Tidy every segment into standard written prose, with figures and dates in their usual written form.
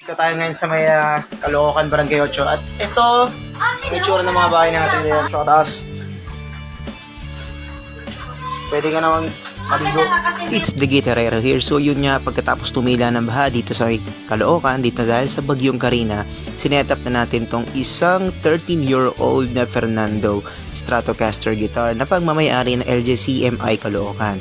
Dito tayo ngayon sa may Caloocan, Barangay 8. At ito, may tsura ng mga bahay natin ngayon sa taas. Pwede ka namang maligo. It's the Gitarero here. So yun nga, pagkatapos tumila ng baha dito sa Caloocan, dito dahil sa Bagyong Karina, sinetap na natin tong isang 13-year-old na Fernando Stratocaster guitar na pagmamayari ng LG CMI Caloocan.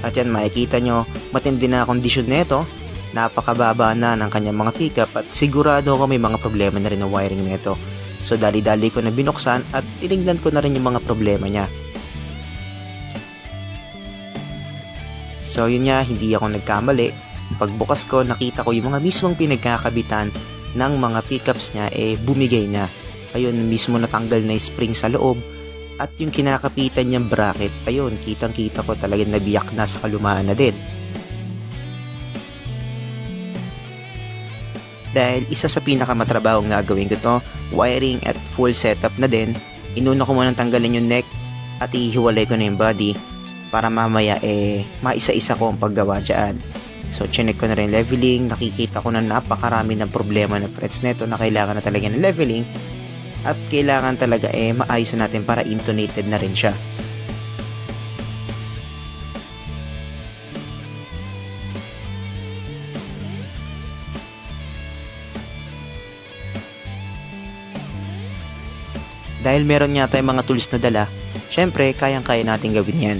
At yan, makikita nyo, matindi na kondisyon nito. Napakababa na ng kanyang mga pickup at sigurado ako may mga problema na rin ng wiring nito. So dali-dali ko na binuksan at tinignan ko na rin yung mga problema niya. So yun nga, hindi ako nagkamali. Pagbukas ko, nakita ko yung mga mismong pinagkakabitan ng mga pickups niya bumigay na. Ayun, mismo natanggal na yung spring sa loob at yung kinakapitan niyang bracket, ayun, kitang-kita ko talagang nabiyak na sa kalumaan na din. Dahil isa sa pinakamatrabahong gagawin ko to, wiring at full setup na din, inuna ko munang tanggalin yung neck at ihiwalay ko na yung body para mamaya maisa-isa ko ang paggawa dyan. So chinek ko na rin leveling, nakikita ko na napakarami ng problema ng frets neto na kailangan na talaga ng leveling at kailangan talaga maayos na natin para intonated na rin siya. Dahil meron nga tayong mga tools na dala, syempre kayang-kaya natin gawin yan.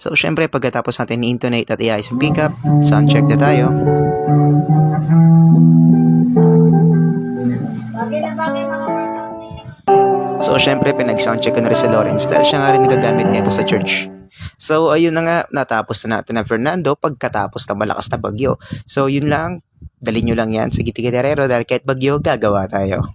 So syempre pagkatapos natin i-intonate at i-ayos yung pickup, sound check na tayo. So syempre pinag-sound check ko na rin sa Lawrence dahil siya nga rin nagagamit nito sa church. So ayun na nga, natapos na natin ang Fernando pagkatapos ng malakas na bagyo. So yun lang, dali nyo lang yan sa Gitarero dahil kahit bagyo gagawa tayo.